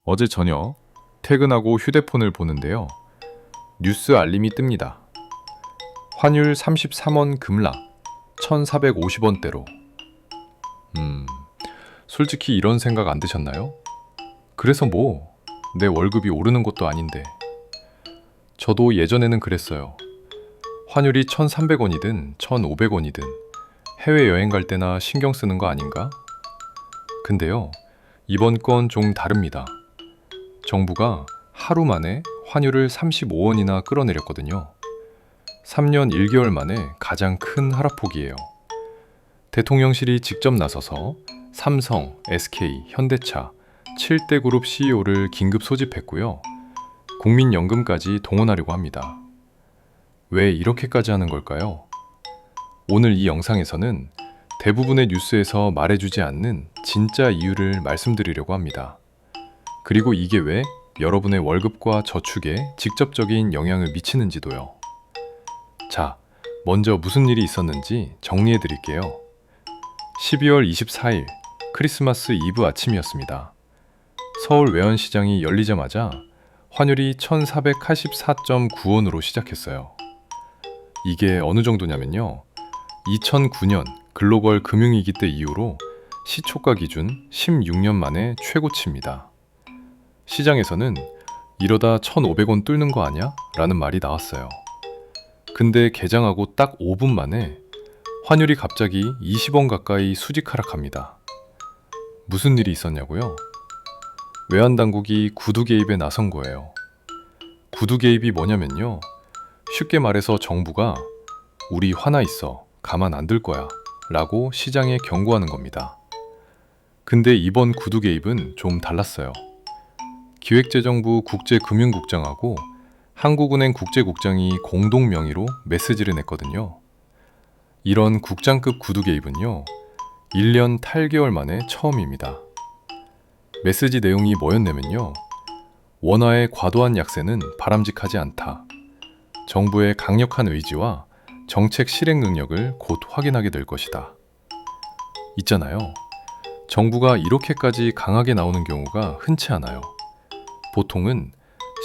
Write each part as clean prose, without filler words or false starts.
어제 저녁 퇴근하고 휴대폰을 보는데요. 뉴스 알림이 뜹니다. 환율 33원 급락, 1,450원대로. 솔직히 이런 생각 안 드셨나요? 그래서 뭐, 내 월급이 오르는 것도 아닌데. 저도 예전에는 그랬어요. 환율이 1,300원이든 1,500원이든 해외여행 갈 때나 신경 쓰는 거 아닌가? 근데요, 이번 건 좀 다릅니다. 정부가 하루 만에 환율을 35원이나 끌어내렸거든요. 3년 1개월 만에 가장 큰 하락폭이에요. 대통령실이 직접 나서서 삼성, SK, 현대차, 7대 그룹 CEO를 긴급 소집했고요. 국민연금까지 동원하려고 합니다. 왜 이렇게까지 하는 걸까요? 오늘 이 영상에서는 대부분의 뉴스에서 말해주지 않는 진짜 이유를 말씀드리려고 합니다. 그리고 이게 왜 여러분의 월급과 저축에 직접적인 영향을 미치는지도요. 자, 먼저 무슨 일이 있었는지 정리해 드릴게요. 12월 24일 크리스마스 이브 아침이었습니다. 서울 외환시장이 열리자마자 환율이 1,484.9원으로 시작했어요. 이게 어느 정도냐면요. 2009년 글로벌 금융위기 때 이후로 시초가 기준 16년 만에 최고치입니다. 시장에서는 이러다 1,500원 뚫는 거 아냐? 라는 말이 나왔어요. 근데 개장하고 딱 5분 만에 환율이 갑자기 20원 가까이 수직 하락합니다. 무슨 일이 있었냐고요? 외환당국이 구두 개입에 나선 거예요. 구두 개입이 뭐냐면요. 쉽게 말해서 정부가 우리 화나 있어, 가만 안 둘 거야 라고 시장에 경고하는 겁니다. 근데 이번 구두 개입은 좀 달랐어요. 기획재정부 국제금융국장하고 한국은행 국제국장이 공동 명의로 메시지를 냈거든요. 이런 국장급 구두 개입은요, 1년 8개월 만에 처음입니다. 메시지 내용이 뭐였냐면요. 원화의 과도한 약세는 바람직하지 않다. 정부의 강력한 의지와 정책 실행 능력을 곧 확인하게 될 것이다. 있잖아요. 정부가 이렇게까지 강하게 나오는 경우가 흔치 않아요. 보통은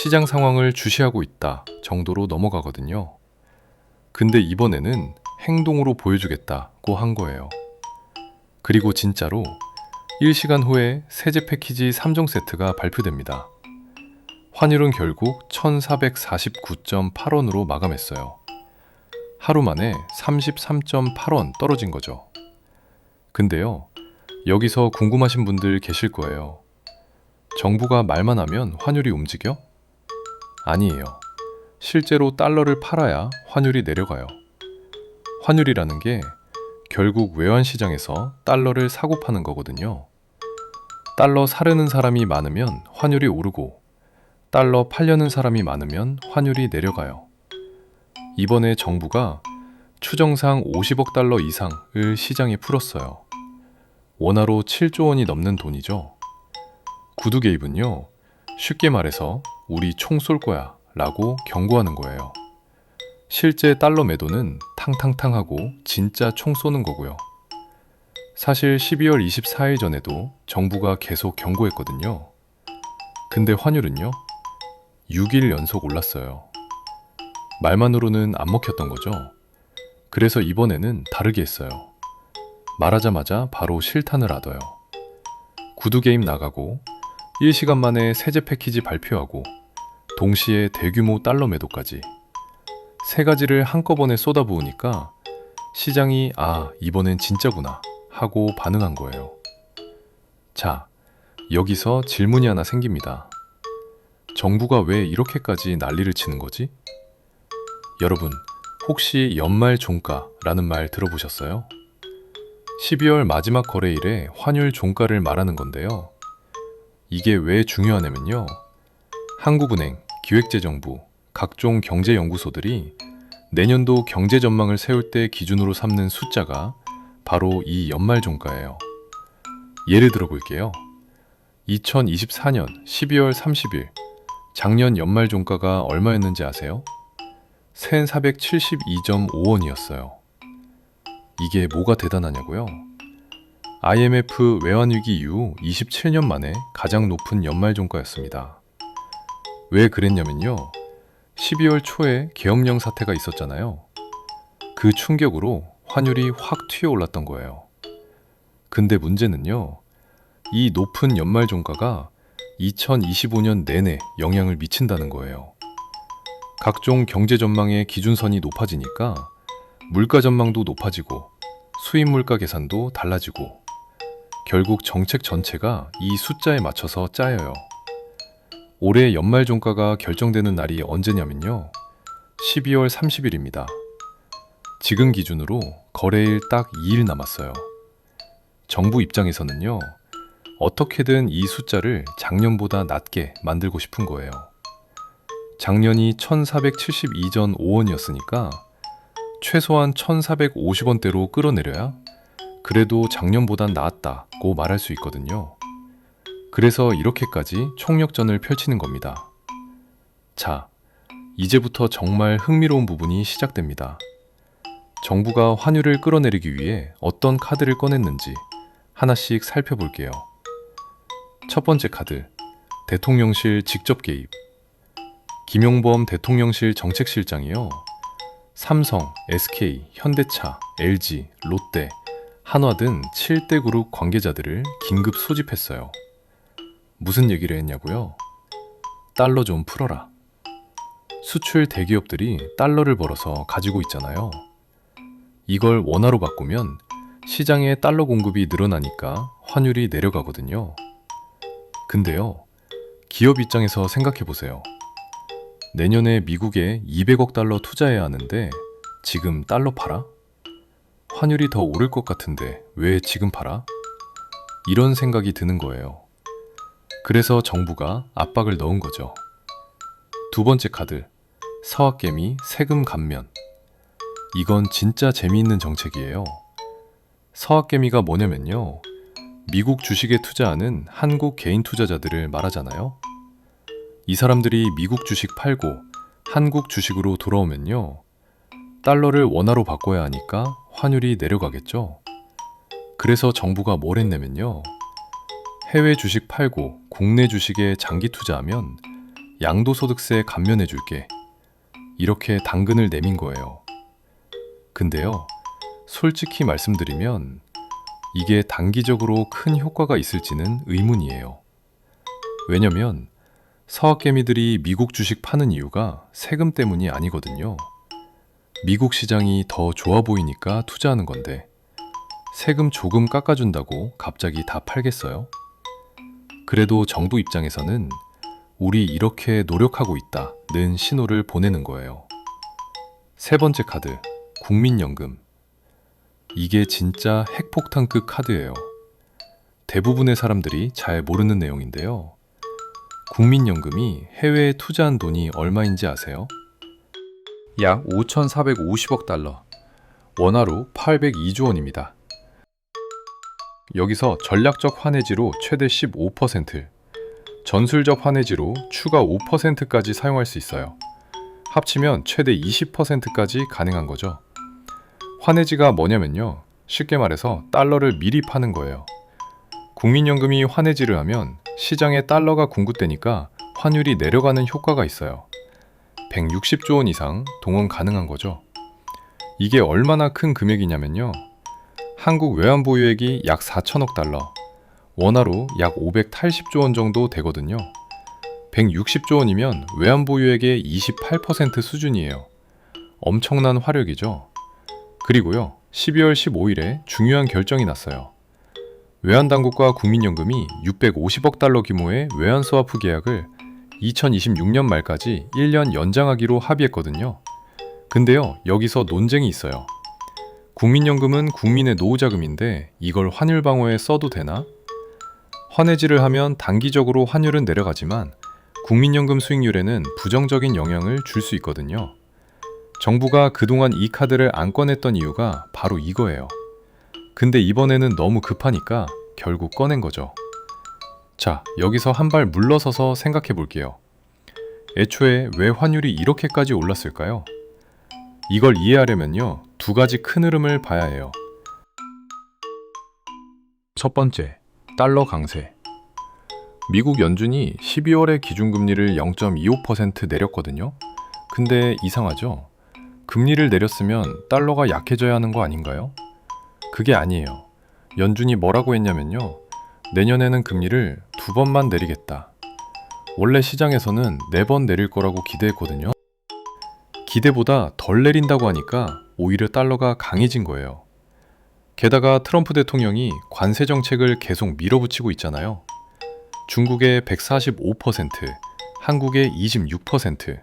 시장 상황을 주시하고 있다 정도로 넘어가거든요. 근데 이번에는 행동으로 보여주겠다고 한 거예요. 그리고 진짜로 1시간 후에 세제 패키지 3종 세트가 발표됩니다. 환율은 결국 1,449.8원으로 마감했어요. 하루 만에 33.8원 떨어진 거죠. 근데요, 여기서 궁금하신 분들 계실 거예요. 정부가 말만 하면 환율이 움직여? 아니에요. 실제로 달러를 팔아야 환율이 내려가요. 환율이라는 게 결국 외환시장에서 달러를 사고 파는 거거든요. 달러 사려는 사람이 많으면 환율이 오르고 달러 팔려는 사람이 많으면 환율이 내려가요. 이번에 정부가 추정상 50억 달러 이상을 시장에 풀었어요. 원화로 7조 원이 넘는 돈이죠. 구두 개입은요, 쉽게 말해서 우리 총 쏠 거야 라고 경고하는 거예요. 실제 달러 매도는 탕탕탕하고 진짜 총 쏘는 거고요. 사실 12월 24일 전에도 정부가 계속 경고했거든요. 근데 환율은요, 6일 연속 올랐어요. 말만으로는 안 먹혔던 거죠. 그래서 이번에는 다르게 했어요. 말하자마자 바로 실탄을 하더요. 구두 게임 나가고 1시간 만에 세제 패키지 발표하고 동시에 대규모 달러 매도까지 세 가지를 한꺼번에 쏟아부으니까 시장이 이번엔 진짜구나 하고 반응한 거예요. 자, 여기서 질문이 하나 생깁니다. 정부가 왜 이렇게까지 난리를 치는 거지? 여러분, 혹시 연말 종가라는 말 들어보셨어요? 12월 마지막 거래일에 환율 종가를 말하는 건데요. 이게 왜 중요하냐면요. 한국은행, 기획재정부, 각종 경제연구소들이 내년도 경제 전망을 세울 때 기준으로 삼는 숫자가 바로 이 연말 종가예요. 예를 들어 볼게요. 2024년 12월 30일 작년 연말 종가가 얼마였는지 아세요? 1,472.5원이었어요. 이게 뭐가 대단하냐고요? IMF 외환위기 이후 27년 만에 가장 높은 연말 종가였습니다. 왜 그랬냐면요. 12월 초에 계엄령 사태가 있었잖아요. 그 충격으로 환율이 확 튀어올랐던 거예요. 근데 문제는요. 이 높은 연말 종가가 2025년 내내 영향을 미친다는 거예요. 각종 경제 전망의 기준선이 높아지니까 물가 전망도 높아지고 수입 물가 계산도 달라지고 결국 정책 전체가 이 숫자에 맞춰서 짜여요. 올해 연말 종가가 결정되는 날이 언제냐면요. 12월 30일입니다. 지금 기준으로 거래일 딱 2일 남았어요. 정부 입장에서는요. 어떻게든 이 숫자를 작년보다 낮게 만들고 싶은 거예요. 작년이 1472전 5원이었으니까 최소한 1450원대로 끌어내려야 그래도 작년보단 나았다고 말할 수 있거든요. 그래서 이렇게까지 총력전을 펼치는 겁니다. 자, 이제부터 정말 흥미로운 부분이 시작됩니다. 정부가 환율을 끌어내리기 위해 어떤 카드를 꺼냈는지 하나씩 살펴볼게요. 첫 번째 카드, 대통령실 직접 개입. 김용범 대통령실 정책실장이요. 삼성, SK, 현대차, LG, 롯데, 한화 등 7대 그룹 관계자들을 긴급 소집했어요. 무슨 얘기를 했냐고요? 달러 좀 풀어라. 수출 대기업들이 달러를 벌어서 가지고 있잖아요. 이걸 원화로 바꾸면 시장에 달러 공급이 늘어나니까 환율이 내려가거든요. 근데요, 기업 입장에서 생각해 보세요. 내년에 미국에 200억 달러 투자해야 하는데 지금 달러 팔아? 환율이 더 오를 것 같은데 왜 지금 팔아? 이런 생각이 드는 거예요. 그래서 정부가 압박을 넣은 거죠. 두 번째 카드, 서학개미 세금 감면. 이건 진짜 재미있는 정책이에요. 서학개미가 뭐냐면요. 미국 주식에 투자하는 한국 개인 투자자들을 말하잖아요. 이 사람들이 미국 주식 팔고 한국 주식으로 돌아오면요. 달러를 원화로 바꿔야 하니까 환율이 내려가겠죠. 그래서 정부가 뭘 했냐면요. 해외 주식 팔고 국내 주식에 장기 투자하면 양도소득세 감면해 줄게. 이렇게 당근을 내민 거예요. 근데요. 솔직히 말씀드리면 이게 단기적으로 큰 효과가 있을지는 의문이에요. 왜냐면 서학개미들이 미국 주식 파는 이유가 세금 때문이 아니거든요. 미국 시장이 더 좋아 보이니까 투자하는 건데 세금 조금 깎아준다고 갑자기 다 팔겠어요? 그래도 정부 입장에서는 우리 이렇게 노력하고 있다는 신호를 보내는 거예요. 세 번째 카드, 국민연금. 이게 진짜 핵폭탄급 카드예요. 대부분의 사람들이 잘 모르는 내용인데요. 국민연금이 해외에 투자한 돈이 얼마인지 아세요? 약 5,450억 달러, 원화로 802조 원입니다. 여기서 전략적 환해지로 최대 15%, 전술적 환해지로 추가 5%까지 사용할 수 있어요. 합치면 최대 20%까지 가능한 거죠. 환해지가 뭐냐면요. 쉽게 말해서 달러를 미리 파는 거예요. 국민연금이 환해지를 하면 시장에 달러가 공급되니까 환율이 내려가는 효과가 있어요. 160조 원 이상 동원 가능한 거죠. 이게 얼마나 큰 금액이냐면요. 한국 외환 보유액이 약 4천억 달러, 원화로 약 580조 원 정도 되거든요. 160조 원이면 외환 보유액의 28% 수준이에요. 엄청난 화력이죠. 그리고요, 12월 15일에 중요한 결정이 났어요. 외환당국과 국민연금이 650억 달러 규모의 외환 스와프 계약을 2026년 말까지 1년 연장하기로 합의했거든요. 근데요, 여기서 논쟁이 있어요. 국민연금은 국민의 노후자금인데 이걸 환율 방어에 써도 되나? 환해지를 하면 단기적으로 환율은 내려가지만 국민연금 수익률에는 부정적인 영향을 줄 수 있거든요. 정부가 그동안 이 카드를 안 꺼냈던 이유가 바로 이거예요. 근데 이번에는 너무 급하니까 결국 꺼낸 거죠. 자, 여기서 한 발 물러서서 생각해 볼게요. 애초에 왜 환율이 이렇게까지 올랐을까요? 이걸 이해하려면요, 두 가지 큰 흐름을 봐야 해요. 첫 번째, 달러 강세. 미국 연준이 12월에 기준금리를 0.25% 내렸거든요. 근데 이상하죠? 금리를 내렸으면 달러가 약해져야 하는 거 아닌가요? 그게 아니에요. 연준이 뭐라고 했냐면요. 내년에는 금리를 2번만 내리겠다. 원래 시장에서는 4번 내릴 거라고 기대했거든요. 기대보다 덜 내린다고 하니까 오히려 달러가 강해진 거예요. 게다가 트럼프 대통령이 관세 정책을 계속 밀어붙이고 있잖아요. 중국의 145%, 한국의 26%.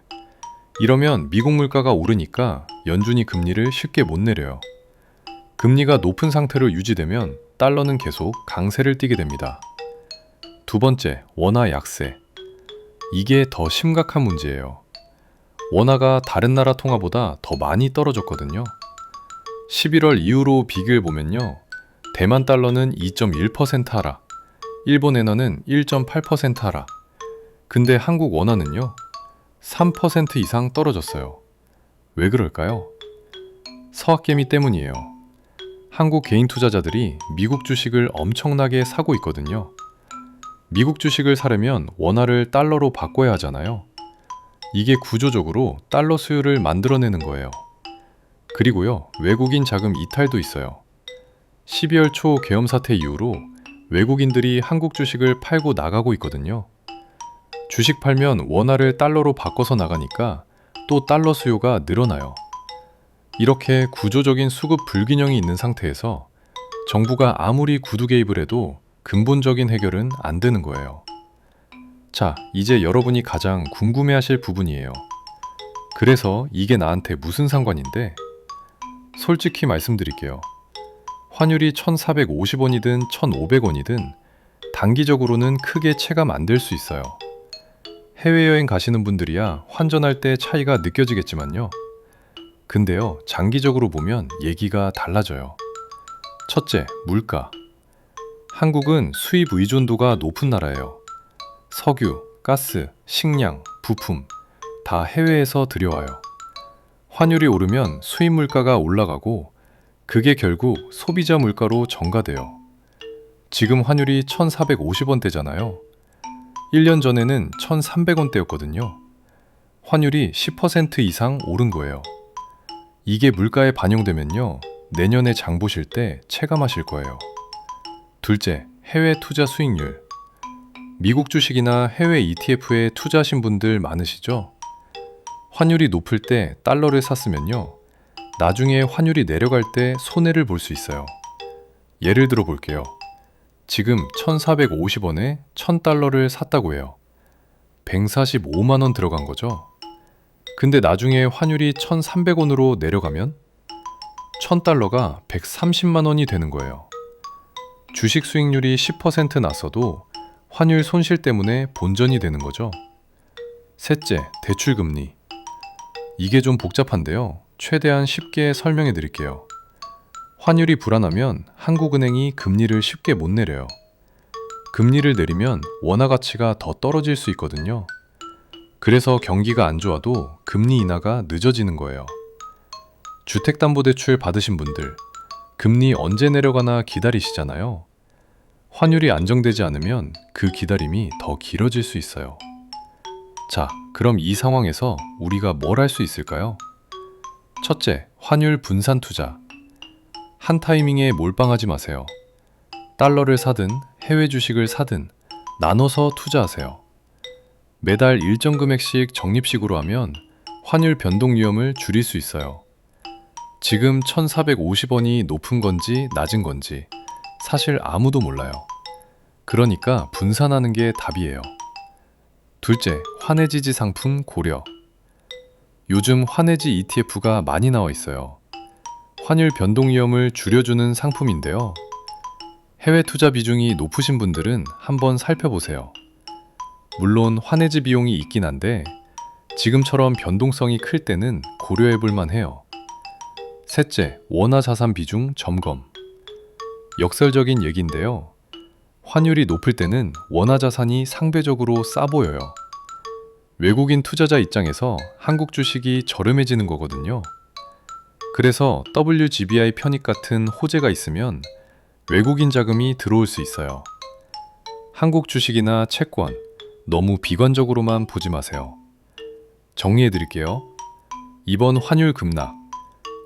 이러면 미국 물가가 오르니까 연준이 금리를 쉽게 못 내려요. 금리가 높은 상태로 유지되면 달러는 계속 강세를 띠게 됩니다. 두 번째, 원화 약세. 이게 더 심각한 문제예요. 원화가 다른 나라 통화보다 더 많이 떨어졌거든요. 11월 이후로 비교해 보면요. 대만 달러는 2.1% 하락, 일본 엔화는 1.8% 하락. 근데 한국 원화는요. 3% 이상 떨어졌어요. 왜 그럴까요? 서학개미 때문이에요. 한국 개인 투자자들이 미국 주식을 엄청나게 사고 있거든요. 미국 주식을 사려면 원화를 달러로 바꿔야 하잖아요. 이게 구조적으로 달러 수요를 만들어내는 거예요. 그리고요, 외국인 자금 이탈도 있어요. 12월 초 계엄 사태 이후로 외국인들이 한국 주식을 팔고 나가고 있거든요. 주식 팔면 원화를 달러로 바꿔서 나가니까 또 달러 수요가 늘어나요. 이렇게 구조적인 수급 불균형이 있는 상태에서 정부가 아무리 구두 개입을 해도 근본적인 해결은 안 되는 거예요. 자, 이제 여러분이 가장 궁금해하실 부분이에요. 그래서 이게 나한테 무슨 상관인데? 솔직히 말씀드릴게요. 환율이 1,450원이든 1,500원이든 단기적으로는 크게 체감 안 될 수 있어요. 해외여행 가시는 분들이야 환전할 때 차이가 느껴지겠지만요. 근데요, 장기적으로 보면 얘기가 달라져요. 첫째, 물가. 한국은 수입 의존도가 높은 나라예요. 석유, 가스, 식량, 부품 다 해외에서 들여와요. 환율이 오르면 수입 물가가 올라가고 그게 결국 소비자 물가로 전가돼요. 지금 환율이 1,450원대잖아요. 1년 전에는 1,300원대였거든요. 환율이 10% 이상 오른 거예요. 이게 물가에 반영되면요. 내년에 장 보실 때 체감하실 거예요. 둘째, 해외 투자 수익률. 미국 주식이나 해외 ETF에 투자하신 분들 많으시죠? 환율이 높을 때 달러를 샀으면요. 나중에 환율이 내려갈 때 손해를 볼 수 있어요. 예를 들어 볼게요. 지금 1,450원에 1,000달러를 샀다고 해요. 145만 원 들어간 거죠. 근데 나중에 환율이 1,300원으로 내려가면 1,000달러가 130만 원이 되는 거예요. 주식 수익률이 10% 났어도 환율 손실 때문에 본전이 되는 거죠. 셋째, 대출금리. 이게 좀 복잡한데요. 최대한 쉽게 설명해 드릴게요. 환율이 불안하면 한국은행이 금리를 쉽게 못 내려요. 금리를 내리면 원화 가치가 더 떨어질 수 있거든요. 그래서 경기가 안 좋아도 금리 인하가 늦어지는 거예요. 주택담보대출 받으신 분들, 금리 언제 내려가나 기다리시잖아요. 환율이 안정되지 않으면 그 기다림이 더 길어질 수 있어요. 자, 그럼 이 상황에서 우리가 뭘 할 수 있을까요? 첫째, 환율 분산 투자. 한 타이밍에 몰빵하지 마세요. 달러를 사든 해외 주식을 사든 나눠서 투자하세요. 매달 일정 금액씩 적립식으로 하면 환율 변동 위험을 줄일 수 있어요. 지금 1,450원이 높은 건지 낮은 건지 사실 아무도 몰라요. 그러니까 분산하는 게 답이에요. 둘째, 환해지지 상품 고려. 요즘 환해지 ETF가 많이 나와 있어요. 환율 변동 위험을 줄여주는 상품인데요. 해외 투자 비중이 높으신 분들은 한번 살펴보세요. 물론 환해지 비용이 있긴 한데 지금처럼 변동성이 클 때는 고려해 볼 만해요. 셋째, 원화 자산 비중 점검. 역설적인 얘기인데요. 환율이 높을 때는 원화 자산이 상대적으로 싸 보여요. 외국인 투자자 입장에서 한국 주식이 저렴해지는 거거든요. 그래서 WGBI 편입 같은 호재가 있으면 외국인 자금이 들어올 수 있어요. 한국 주식이나 채권, 너무 비관적으로만 보지 마세요. 정리해 드릴게요. 이번 환율 급락,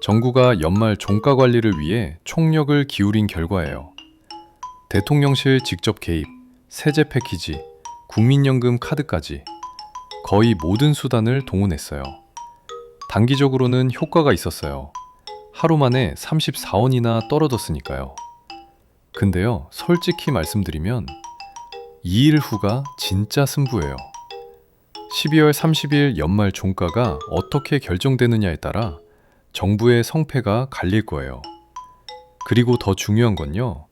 정부가 연말 종가 관리를 위해 총력을 기울인 결과예요. 대통령실 직접 개입, 세제 패키지, 국민연금 카드까지 거의 모든 수단을 동원했어요. 단기적으로는 효과가 있었어요. 하루 만에 34원이나 떨어졌으니까요. 근데요, 솔직히 말씀드리면 2일 후가 진짜 승부예요. 12월 30일 연말 종가가 어떻게 결정되느냐에 따라 정부의 성패가 갈릴 거예요. 그리고 더 중요한 건요,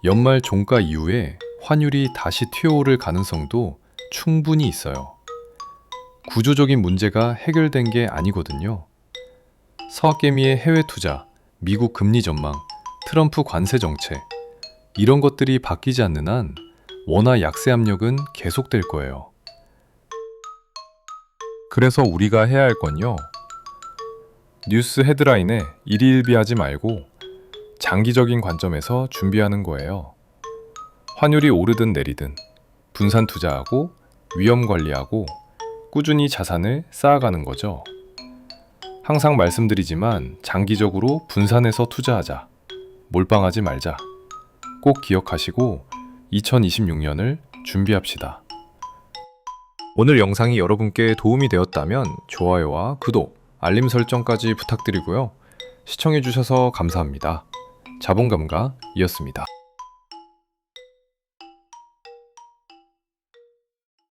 연말 종가 이후에 환율이 다시 튀어오를 가능성도 충분히 있어요. 구조적인 문제가 해결된 게 아니거든요. 서학개미의 해외 투자, 미국 금리 전망, 트럼프 관세 정책, 이런 것들이 바뀌지 않는 한 원화 약세 압력은 계속될 거예요. 그래서 우리가 해야 할 건요, 뉴스 헤드라인에 일희일비하지 말고 장기적인 관점에서 준비하는 거예요. 환율이 오르든 내리든 분산 투자하고 위험 관리하고 꾸준히 자산을 쌓아가는 거죠. 항상 말씀드리지만 장기적으로 분산해서 투자하자. 몰빵하지 말자. 꼭 기억하시고 2026년을 준비합시다. 오늘 영상이 여러분께 도움이 되었다면 좋아요와 구독, 알림 설정까지 부탁드리고요. 시청해주셔서 감사합니다. 자본감가이었습니다.